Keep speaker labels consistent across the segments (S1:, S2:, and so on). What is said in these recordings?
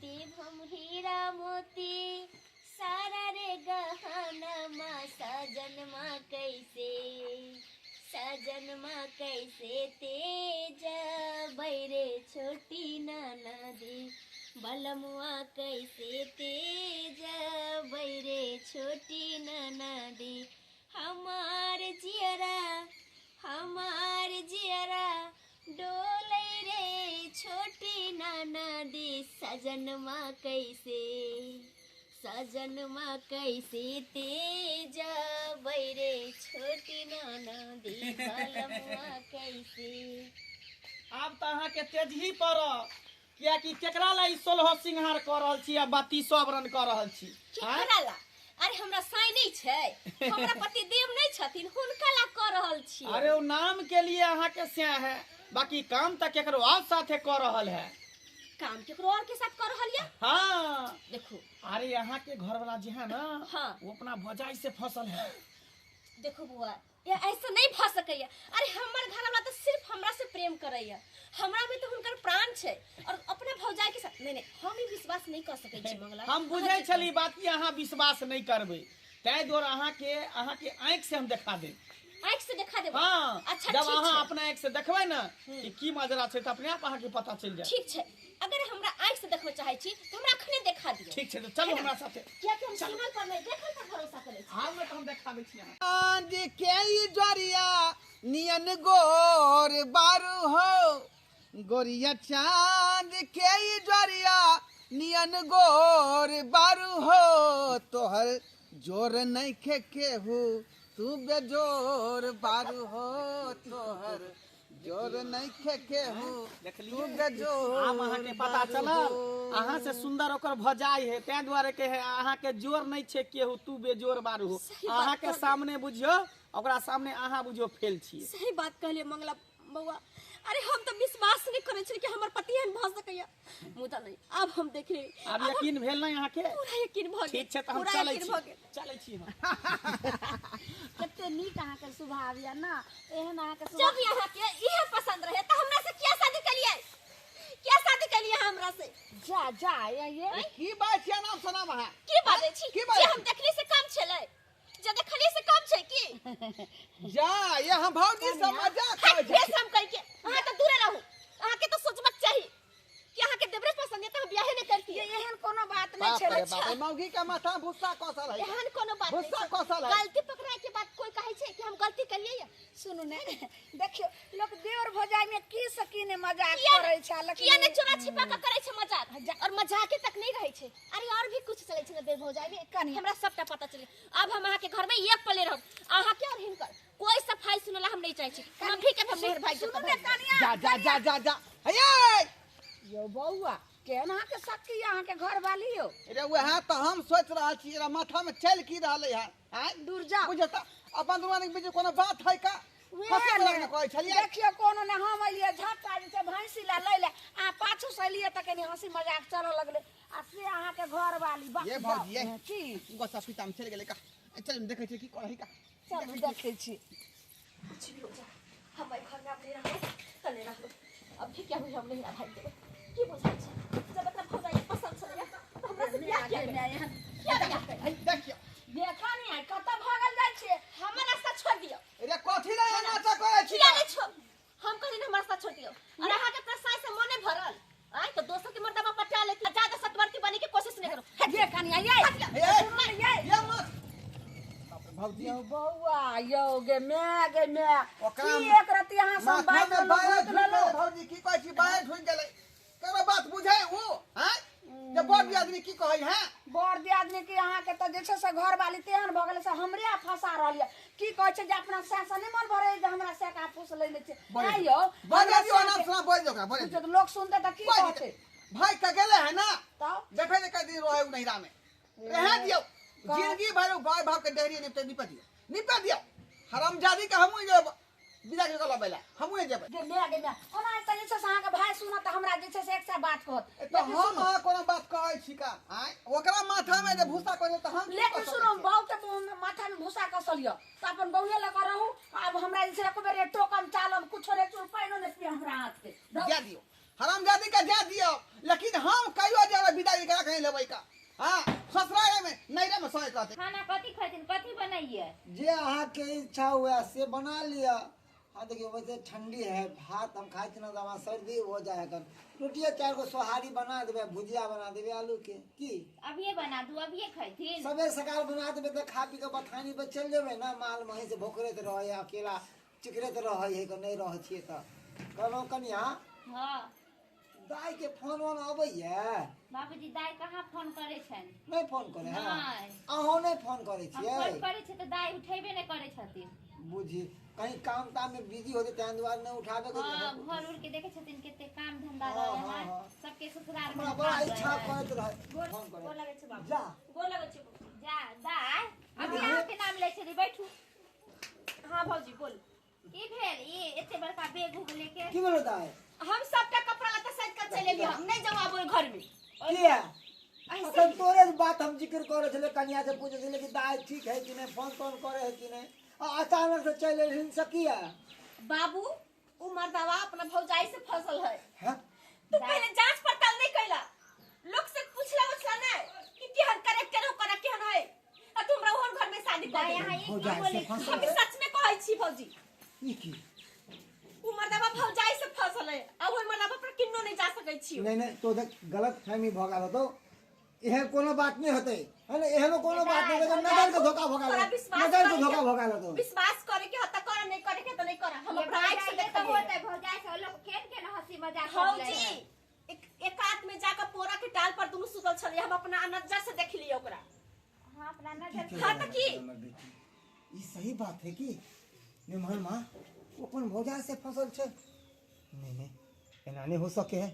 S1: देव हम हीरा मोती सारा रे गहनमा सजनमा कैसे तेज बैरे छोटी नदी बलमुआ कैसे तेज बैरे छोटी नदी हमार जियरा डोले रे छोटी नदी सजनमा कैसे तेज बैरे छोटी नदी बलमुआ कैसे।
S2: आब तो अहाँ के तेज ही पड़ किया कि केकरा ला 16 सिंहार कर रहल छी आ 32 बरन कर रहल छी।
S1: केकरा ला? अरे हमरा साई नहीं छै, हमरा पति देव नहीं छथिन, हुनका ला कर रहल छी।
S2: अरे वो नाम के लिए अहाँ के स्या है, बाकी काम तक केकरो और साथे कर रहल है।
S1: काम केकरो और के साथ कर रहल है?
S2: हाँ
S1: देखो,
S2: अरे यहाँ के घर वाला जी है ना,
S1: हाँ,
S2: वो अपना भौजाई से फसल है।
S1: देखो बुआ, ये ऐसा नहीं भ सकैया। अरे हमर घर वाला तो सिर्फ हमरा से प्रेम करैया, हमरा में तो हुनकर प्राण छै और अपने भौजाई के साथ नहीं हम ही विश्वास नहीं कर सकै छी। मंगला
S2: हम बुझै छली बात कि अहाँ विश्वास नहीं करबै, तै दुआरे अहाँ के आंख से हम देखा देब।
S1: आंख से देखा देब?
S2: हाँ,
S1: अच्छा,
S2: जब अहाँ अपना आंख से देखबै ना कि की माजरा छै त अपने आप अहाँ के पता चल जाए।
S1: ठीक छै, अगर हमरा आंख से देखबे चाहै छी त हमरा अखने देखा दियौ।
S2: ठीक छै, तो चलो हमरा साथे।
S1: क्या कि हम सुनल पर नहीं देखल पर भरोसा करै छी।
S2: हां, मैं तो हम देखाबै छी अहाँ। चांद के ई जरिया नियन गोर बारू हो, गोरिया चांद के ई जरिया नियन गोर बारू हो, तोहर जोर नहीं खे केहू तू बेजोर बारू हो, तोहर जोर नहीं खे केहू तू बेजोर। आम अहाँ के पता चलल, अहाँ से सुंदर ओकर भजाई है, तै द्वारे के है अहाँ के जोर नहीं छे केहू तू बेजोर बारू हो। अहाँ के सामने बुझियो, ओकरा सामने अहाँ बुझियो फेल छी।
S1: सही बात कहले मंगला बउआ। अरे हम तो विश्वास नहीं करे छी कि हमर पति एहन भ सकैया, मुदा नहीं अब हम देख रहे।
S2: अब यकीन भेल नहीं अहाँ के?
S1: पूरा यकीन भ गेल।
S2: ठीक छै त हम चलै छी हम।
S1: कते नीक अहाँ के स्वभाव या ना, एहन अहाँ के स्वभाव। जब अहाँ के इहे पसंद रहे त हमरा से किया शादी कलिए? क्या शादी कलिए हमरा से? जा ये
S2: की बात छै? नाम सुनाम अहाँ
S1: की बाजै छी? जे हम देखली से काम छलै, जे देखली से काम छै की?
S2: जा ये हम भौजी से मजाक करे छी।
S1: बेशरम कहि के अहाँ त दूरे रहू। अहाँ के त सोचबाक चाही कि अहाँ के देवरे पसंद है त हम बियाह नहीं करती। एहन कोनो बात नहीं छलै।
S2: बाप रे, मौगी का माथा भुस्सा कसल है।
S1: एहन कोनो बात नहीं।
S2: भुस्सा कसल है।
S1: गलती पकड़ाय के बात कोई कहै छै कि हम गलती करियै या? सुनू ने, देखियो लोग देवर भौजाई में की सकीने मजाक करै छै, लेकिन किया ने चोरा छिपा के करै छै मजाक, और मजाके तक नहीं रहै छै। अरे और भी कुछ चलै छै देवर भौजाई में, कनी हमरा सबटा पता चले। अब हम अहाँ के घर में एक पले रहब, अहाँ के और हिनकर कोई सफाई सुनला हम नहीं चाहै छी। हम भी के हम मेहर भाई जा
S2: हे
S3: यो बउआ केना के सकी अहाँ के घर वाली हो?
S2: रे वह त हम सोच रहल छी, रे माथा में चल की रहले है। हैं
S3: दूर जा
S2: बुझत अपन दुआरे के बीच कोनो बात है का? फसे लगने कहै छलिए।
S3: देखियो कोनो ने हम अलिए झटका जे से भैंसी ला ले ले आ पाछू से अलिए त कनी हंसी मजाक चले लगले आ से अहाँ के घर वाली बात।
S2: ये भौजी ये
S3: की
S2: गोसा पिता में चल गेले का? चल देखे छी की करही का?
S3: चल देखे छी।
S1: हम घर में अपने रहो तले रहो। अब भी क्या हुई हम नहीं रह भाई देबे की बुझाई छै? जब अपना भौजाई पसंद छलै त हमरा से बियाह किया
S2: देखियो
S3: देखा नहीं है कत भागल जाय छे।
S1: हमर रास्ता छोड़ दियो।
S2: रे कथि रे नाचा करे छी?
S1: किया नहीं छोड़? हम कहली न हमर रास्ता छोड़ दियो। और अहाँ के प्रसाद से मने भरल आय तो दोसर के मर्दबा पटा ले, ज्यादा सतवर्ती बने के कोशिश नहीं करो।
S3: ये कनी ये
S2: मत भौजी
S3: यो बउआ यो गे मैं
S2: ओकरा
S3: की एक रति अहाँ सब बात
S2: लो भौजी की कहै छी? बाहर ढुक गेलै केना बात बुझाय हो? हैं जे बड़ आदमी की कहै है?
S3: बड़ आदमी की अहाँ के त जे छै से घर वाली तेहन भ गेलै से हमरे फंसा रहलिए। की कहै छै जे अपना सास ने मन भरे जे हमरा से का पूछ ले छै। आइयो
S2: बड़ा दियो नाम सुना बोल दो का बोल
S3: तो लोग सुनते त की कहते?
S2: भाई का गेले है ना
S3: तब
S2: देखे जे कदी रहे उ नहिरा में रह दियो जिंदगी भर भाई भाव के डेहरी निपट दियो हरामजादी का हमहु जे विदा के गला बेला हमहु जेबै
S3: गे मैं ओना त जे छै से अहाँ के भाई सुनत हमरा जे छै से एक से बात कहत।
S2: तो हम अहाँ कोनो बात कहै छी का? आय ओकरा माथा में जे भूसा कहै त हम
S3: लेकिन सुनो बहु के माथा में भूसा कसलियो त अपन बहुए लगा रहू। अब हमरा जे छै एको बेर टोकम चालम कुछो रे चुर पाइनो ने पिया हमरा हाथ के
S2: दे दियो हरामजादी का दे दियो। लेकिन हम कहियो जे विदा नहीं कहते
S4: खाना कथी खैथिन, कथी बनाइए?
S5: जे अहाँ के इच्छा हुआ से बना लिया। हाँ देखिए वैसे ठंडी है, भात हम खाए थे ना तो हमारा सर्दी हो जाएगा। रोटिया 4 गो सोहारी बना देवे, भुजिया बना देवे आलू के की
S4: अभिये बना दू, अभिये खैथिन?
S5: सबे सकाल बना देवे तो खा पी के बथानी पे चल जेबे ना। माल मही से भोकरे रहे अकेला चिकरे रहे है नहीं रहे छिए तो कहलौं कनिया
S4: हाँ
S5: दाई के फोन वोन अबैया?
S4: बाबूजी दाई कहाँ फोन करे छन?
S5: नहीं फोन करे है?
S4: नहीं।
S5: अहों नहीं फोन करे
S4: हम
S5: छिए?
S4: फोन करे छे तो दाई उठेबे नहीं करे छथिन।
S5: बुझी कहीं काम ताम में बिजी होते तैं दुआरे नहीं उठावे के
S4: हाँ घर उड़ के देखे छथिन केते काम धंधा
S5: हाँ,
S4: रहे
S5: हाँ,
S4: हैं,
S5: हाँ।
S4: सबके ससुराल में
S5: हमरा
S4: काम
S5: बड़ा
S4: रहे
S5: इच्छा
S4: हैं।
S5: करत रहे
S4: गोर
S5: फोन करे।
S4: गोर लगे छे बाबू,
S5: जा
S4: गोर लगे छे। जा दाई अभी आपके नाम ले छे, बैठू।
S1: हाँ भौजी बोल।
S4: की भेल ये एते बड़का बैग उग लेके?
S5: की बोलता है?
S1: हम सबका कपड़ा लत्ता सज कर चले लिए, हम नहीं जाओ अब घर में।
S5: किया
S1: ऐसे
S5: अखन तोरे बात हम जिक्र करे छले, कन्या से पूछे छले कि दाई ठीक है कि नहीं, फोन तोन करे है कि नहीं। अचानक से चले एलिन सकिया
S1: बाबू उ मर्दवा अपना भौजाई से फसल है।
S5: हैं?
S1: तू पहले जांच पड़ताल नहीं कैला, लोग से पूछला उछला नहीं कि केहन कैरेक्टर हो करा केहन है, आ तुमरा ओहन घर में शादी कर
S4: दाई
S1: दे।
S4: यहाँ ये
S5: भौजाई
S4: की बोले
S5: से फसल
S1: हम
S5: है?
S1: सच में कहै छी भौजी,
S5: ई की
S1: उ मर्दवा भौजाई से फसल है, आ ओइ मर्दवा पर किन्नो नहीं जा सकै छी।
S5: नहीं नहीं तो देख गलत फहमी भ गेल तो एहन कोनो बात नहीं होते है ना। एहन कोनो बात नहीं होते, नजर के धोखा भ
S1: तोरा
S5: गेल,
S1: विश्वास
S5: नजर के
S1: करे
S5: धोखा
S1: के-
S5: भ गेल तो
S1: विश्वास करे के हत कर, नहीं करे के तो नहीं करा। हम
S4: ये
S1: अपना आँख से
S4: भौजाई
S1: देखा
S4: तो होते भौजाई से लोग केन केन हंसी मजाक कर ले
S1: भौजी
S4: हैं।
S1: एक हाथ में जाकर पोरा के डाल पर दुनु सुतल छलिए, हम अपना नजर से देख लिए ओकरा।
S4: हाँ अपना नजर
S1: हाँ तो की
S5: ई सही बात है कि निमहन माँ वो अपन भौजा से फसल छे? नहीं नहीं एना नहीं हो सके है।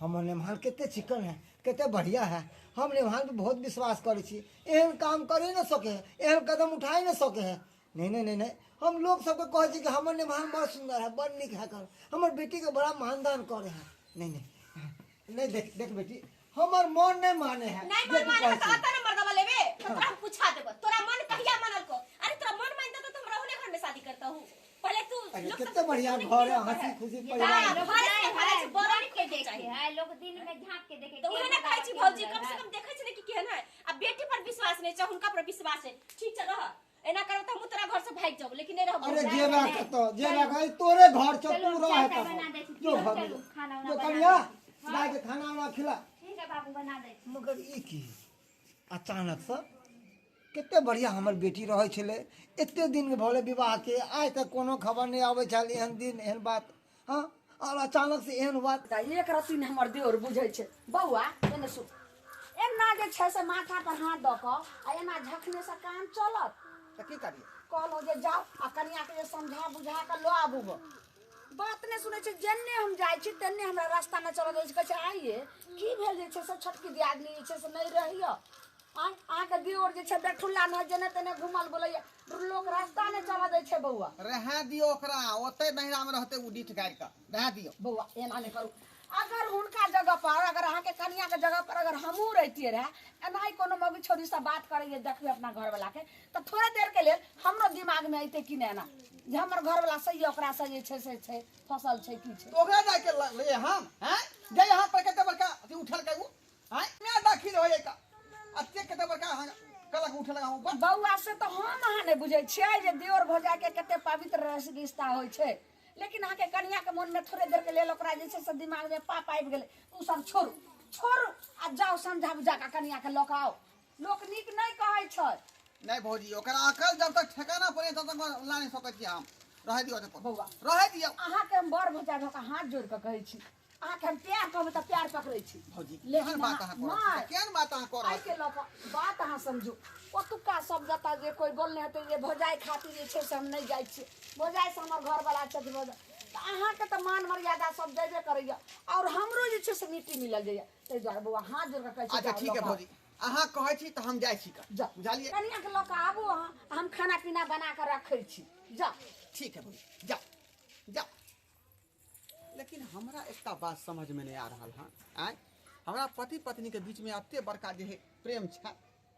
S5: हमर निमहान केते चिकन है, केते बढ़िया है। हम निमहान पे बहुत विश्वास करे छी, एहन काम करे न सके है, एहन कदम उठाए न सके है। नहीं नहीं नहीं नहीं हम लोग सबके कहे छी कि हमर निमहान बड़ा सुंदर है, बड़ निक है कर, हमर बेटी के बड़ा मानदान करे है। नहीं नहीं नहीं देख देख बेटी हमर मन नहीं माने है।
S1: नहीं
S5: जे
S1: मन
S5: तू
S1: माने
S5: कहै
S1: तो
S5: छी।
S1: आता ना मर्दवा लेबे तो तोरा हम पूछा देब, तोरा मन कहिया मनल को? अरे तोरा मन मानता तो तुम रहुने घर में शादी करता हूँ। पहले तू
S5: अरे
S1: लोग
S5: कितने
S1: सबसे
S5: बढ़िया
S1: पूछने
S5: घर
S1: की
S5: है,
S1: जरूरत
S5: हंसी खुशी
S4: ये
S5: परिवार
S4: दाई
S5: है।
S4: लोग
S1: हमारे
S4: दाई
S1: से हमारे
S4: है,
S1: से बड़ा
S4: बड़ के
S1: के
S4: देखे
S1: चाहिए।
S4: है, लोग दिन में झांक के देखे
S1: तो
S4: के
S1: उहे ना
S4: बड़ा
S1: खाई छी
S4: के
S1: भौजी,
S4: अंदर
S1: कम से
S4: है।
S1: कम देखे छी कि केहन है। अब बेटी पर विश्वास नहीं छै, हुनका पर विश्वास है। ठीक छै रह, एना करो तो हम तोरा घर से भाग जाब, लेकिन नहीं रहब।
S5: अरे
S4: जा,
S5: जेबा
S4: जा,
S5: के तो जेबा
S4: चलो।
S5: के तोरे घर छ
S4: चलो,
S5: तू रह
S4: चाय बना दे छी,
S5: जो
S4: चलो,
S5: घर
S4: चलो, खाना वाना
S5: जो
S4: बना
S5: कनिया
S4: दे।
S5: दाई के खाना वाना खिला।
S4: ठीक है बाबू बना दे।
S5: मगर ई की अचानक से केते बढ़िया हमर बेटी रहे छले, एते दिन के भले विवाह के, आज तक कोनो खबर नहीं आवे छल एहन दिन एहन बात। हां और अचानक से एहन बात।
S3: एक रत्ती ने हमर देवर बुझै छै। बौआ एने सुन, एना जे छै से माथा पर हाथ दऽ कऽ आ एना झखने से काम चलत।
S5: त की करिए?
S3: कहलहुँ जे जाउ आ कनिया के जे समझा बुझा कऽ लो आबू गऽ। बात नहीं सुनै छै, जन्ने हम जाइ छी तन्ने हमरा रास्ता में चलऽ दै छै, कहै छै आइए की भेल जे छै से छोटकी दियादनी जे छै से नहीं रहियो। अहाँके दियोर जे छै बेठुल्ला न जेने तेने घुमल बोलैया, लोग रास्ता नहीं चलऽ दै छै। बौआ
S2: रह दियो ओकरा, ओते नहिरा में रहते उ डीठ गाड़ के रह दियो।
S3: बौआ एना नहीं करू। अगर हुनका जगह पर, अगर अहाँके कनिया के जगह पर अगर हमहूँ रहितियै रहे, एनाही कोनो मौगी छोरी से बात करिए देखिए अपना घर वाला के, तो थोड़े देर के लिए हमरो दिमाग में अइते कि नहीं ना जे हमर घर वाला सही है, ओकरा से जे छै से छै फसल छै की छै।
S2: तो ओकरा जाय के ले हम हैं जे यहाँ पर केते बड़का अथी उठल के उ हैं मैं दाखिल होए का अते केते बड़का कलक उठल हम ऊपर।
S3: बौआ से तो हम अहाँ नहीं बुझे छियै जे दियोर भौजाई के कते पवित्र रिश्ता होइ छै, लेकिन अहाँके कनिया के मन में थोड़े देर के लेल ओकरा जे छै से दिमाग में पाप आबि गेलै, उ सब छोड़ू छोड़ू आ जाओ समझा बुझा के कनिया के लऽ कऽ आओ। लोक नीक नहीं कहै छै।
S2: नहीं भौजी ओकरा अकल जब तक ठिकाना पड़े तब तक ला नहीं सकै छी हम। रह दियो ते
S3: बौआ
S2: रह दियो।
S3: अहाँके हम बड़ भौजाई धऽ कऽ हाथ जोड़ कऽ कहै छी, अहाँके हम प्यार कहबै तऽ प्यार पकड़ै छी।
S2: भौजी
S3: लेकिन
S2: केहन बात अहाँ
S3: नहीं,
S2: कर केहन बात अहाँ कर
S3: आइ के लऽ कऽ बात अहाँ समझू। ओतुका सब जता जे कोई बोलने हेतै जे भौजाई खातिर जे छै से हम नहीं जाइ छियै, भौजाई से हमर घर वाला छथि भौजाई, तऽ अहाँके तऽ मान मर्यादा सब देबे करैया और हमरो जे छै से मिट्टी मिलल जाइया। ताहि दुआरे बौआ हाथ जोड़ कऽ कहै छी
S2: अच्छा
S3: जाउ
S2: ठीक है
S3: लऽ कऽ
S2: भौजी अहाँ कहै छी त हम जाइ छी का
S3: जाउ।
S2: बुझलिए
S3: कनिया के लऽ कऽ आबू अहाँ, हम खाना पीना बना कऽ रखै छी। जाउ
S2: ठीक है भौजी जाओ जाओ। लेकिन हमरा एकटा बात समझ में नहीं आ रहा है आय हमरा पति पत्नी के बीच में एते बड़का जे है प्रेम छै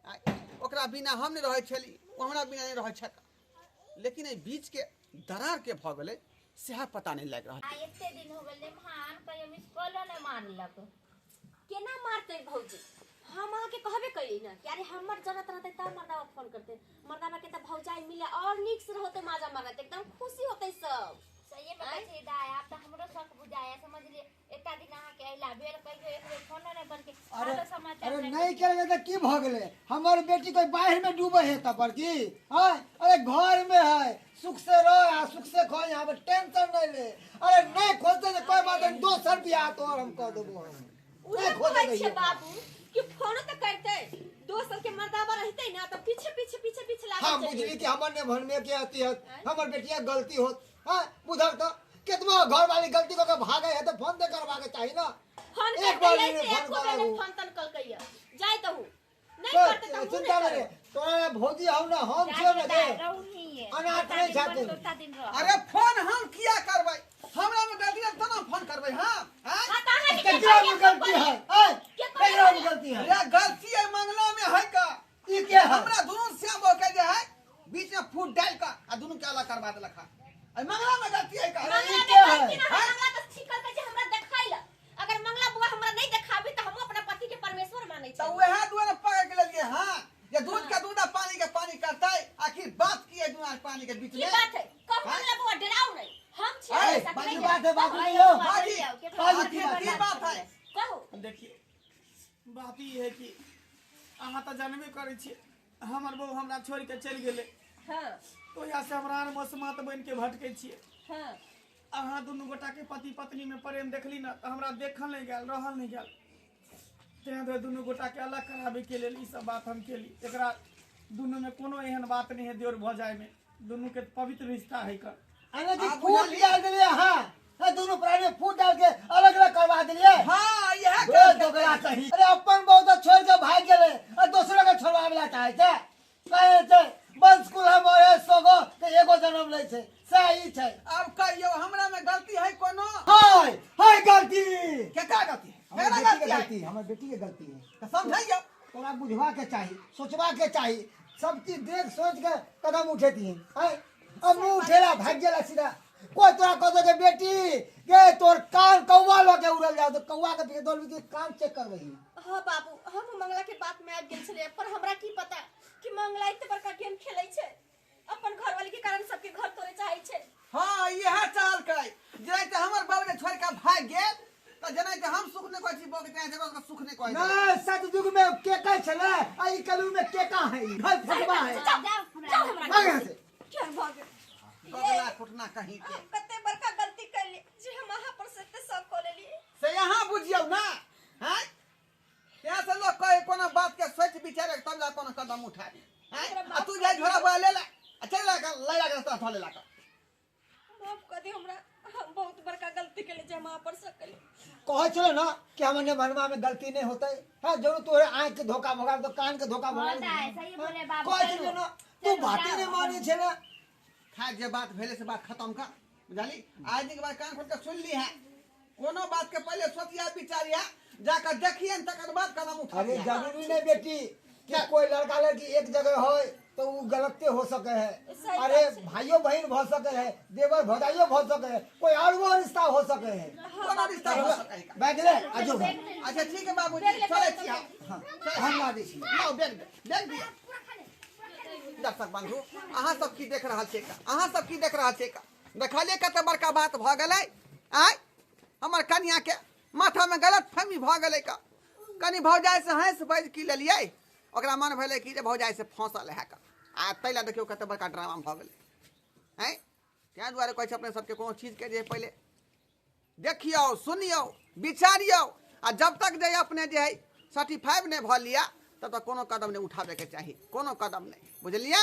S2: आय ओकरा बिना हम नहीं रहे छली, ओ हमरा बिना नहीं रहे छक, लेकिन ए बीच के दरार के भ गेलै सेहा पता नहीं लग रहा।
S4: आ एते दिन हो गेलै मान कहियो मिस कॉलो नहीं मानलक।
S1: केना मारते भौजी? हम अहाँ के कहबे करी ना कि अरे हमर जरूरत रहते तब मर्दावा फोन करते मर्दावा के तब भौजाई मिले और नीक से होते माजा मारते एकदम खुशी होते सब
S4: सही बात छै दाय आप तो हमरो शौक बुझाया समझ लिए एता दिन अहाँ के आइला बेर कह के एक बेर फोन न करके
S5: अरे
S4: हालो समाचार
S5: अरे नहीं करेंगे तो की भ गेले हमर बेटी कोई बाहर में डूबे है तब पर की हां अरे घर में है सुख से रहो आ सुख से खो यहाँ पे टेंशन नहीं ले अरे नहीं खोजते तो कोई बात नहीं 200 रुपया तो और हम कह देबो
S1: उहे कहै छै बाबू कि फोन तो करते दोस्त के मर्दावा रहते ना तो पीछे लागल
S5: हम बुझली कि हमर ने भन में के आती है हमर बेटिया गलती होत हां बुझल तो कितना घर वाली गलती को भागे है तो फोन दे करवा के चाहिए ना
S1: फोन
S5: एक बार
S1: करते
S5: नहीं
S1: एक
S5: फोन
S1: बेर
S5: करो
S1: फोन तन कल कहिया जाय तो नहीं करते तो
S5: चिंता करे तोरा भौजी हम ना हम छे ना दे
S4: रहूही है
S5: अनाथ नहीं जाते
S4: दोता दिन रह
S2: अरे फोन हम किया करबै हमरा में गलती है तो ना फोन करबै हां
S1: हां ताहा के
S5: केकरा में गलती है केकरा में गलती है
S2: ये गलती है मंगला में है का
S5: ई के है
S2: हमरा दोनों श्याम के जे है बीच में फूट डाल का आ दोनों के अलग करवा देलक है मंगला में गलती है का
S5: ई के है
S1: मंगला तो ठीक कर के जे हमरा देखाइला अगर मंगला बुआ हमरा नहीं देखाबी तो हम अपना पति के परमेश्वर मानै छी
S2: तो वह दुआरे पकड़ के लिए हां ये दूध का दूध पानी का पानी करता है आखिर बात की है दुआर पानी के बीच
S1: की
S2: में
S1: बात है कब मंगला बुआ डराओ नहीं हम छी
S5: अरे
S1: ऐसा
S5: बाकी
S1: नहीं
S5: बात है बात नहीं हो
S2: बाजी
S5: बाजी
S2: की बात है
S1: कहो
S6: देखिए बात ई है कि अहाँ तो जानबे करे छी हमर बहू हमरा छोड़ के चल गेले
S1: हां
S6: तो यहाँ से हमरा मसमात बन के भटके छिए
S1: हां
S6: अहाँ दुनू गोटा के पति पत्नी में प्रेम देखली ना तो हमरा देखल नहीं गेल रहल नहीं गेल तें दुआरे दुनू गोटा के अलग कराबे के लेल ई सब बात हम केली एकरा दुनू में कोनो एहन बात नहीं है देवर भौजाई में दुनू के पवित्र रिश्ता है कर
S5: अरे जी फूट डाल दिए हां है दोनों प्राणी फूट डाल के अलग अलग करवा दिए
S2: हां यह
S5: ए दोगला सही अरे अपन बहुत छोड़ के भाग गेले और दूसरे के छोड़वावेला चाहे छे कहे छे बस स्कूल हम है सोगो के एगो जन्म ले छे सही छे
S2: अब कहियो हमरा में गलती है कोनो
S5: हाय गलती
S2: केकरा गलती है
S5: हमर
S2: मेरा
S5: बेटी के
S2: गलती है
S5: गलती हमर बेटी के गलती है
S2: तो समझाइयो
S5: तोरा बुझवा के चाहिए सोचवा के चाहिए सब चीज देख सोच के कदम उठेती है अब मुंह उठेला भाग गेला सीधा कोई तोरा कह के बेटी के तोर कान कौवा लगे उड़ल जाओ तो कौवा के पीछे दौड़ के कान चेक कर रही
S1: हां बाबू हम मंगला के बात में आ गेल छले पर हमरा की पता कि मंगला इते बड़का गेम खेलै छै अपन घरवाली के कारण सबके घर तोड़े चाहे छै
S2: हां यह चाल करै जे त हमर बाबू ने छोड़ के भाग गेल त जना के हम सुख ने कहै छी बोके तें जगह सुख ने कहै
S5: ना सतयुग में केका छले आई कलु में केका है घर फटवा है
S1: जाओ हमरा
S5: भाग यहाँ से
S1: क्या भागे
S2: गगला फुटना कहीं के
S1: कते बड़का गलती कर ली जे हम अहाँ पर से सब को लेली
S2: से यहाँ बुझियो ना हैं यहाँ से लोग कहे कोनो बात के सोच विचार के तब जा कोनो कदम उठाए हैं आ तू जाय झोरा बोला ले चल ला ले ला के रास्ता थोले ला
S1: माफ कर दे हमरा हम बहुत बड़का गलती के लिए जमा पर सकली
S5: कहे चलो ना कि हमने मनवा में गलती नहीं होता है हां जरूर तोरे आंख के धोखा भगा तो कान के धोखा भगा
S4: होता है सही बोले बाबू
S5: कहे चलो ना तू बातें नहीं मानी छे ना
S2: खैर जे बात भेले से बात खत्म कर बुझाली आज के बाद कान खोल के सुन ली है कोनो बात के पहले सोचिया विचारिया जाकर देखिए तकर बाद कदम उठा
S5: अरे जरूरी नहीं बेटी कि कोई लड़का लड़की एक जगह हो तो वो गलती हो सके है अरे भाइयों बहन हो सके है देवर भौजाइयों हो सके है कोई और वो रिश्ता हो सके है
S2: कोनो रिश्ता हो सकेगा
S5: बैठ ले आजो
S2: अच्छा ठीक है बाबूजी चले छी
S5: हां हम ला दै छी
S2: लो बैग बैग दिया दर्शक बंधु अहाँ सब की देख रहल छै का अहाँ सब की देख रहल छै का देखलिए कते बड़का बात भ गेलै आय हमर कन्या के माथा में गलत फहमी भ गेलै का कनी भौजाई से हंस बाज की लेलिए ओकरा मन भेलै कि जे भौजाई से फंसल है का आ तैला देखियो कते बड़का ड्रामा भ गेलै हैं त्या दुआरे कहै छै अपने सबके कोनो चीज के जे पहले देखियो सुनियो विचारियो आ जब तक जे अपने जे है सर्टिफाइड नहीं भ लिया तब तक कोनो कदम नहीं उठावे के चाहिए कोनो कदम नहीं बुझलिए।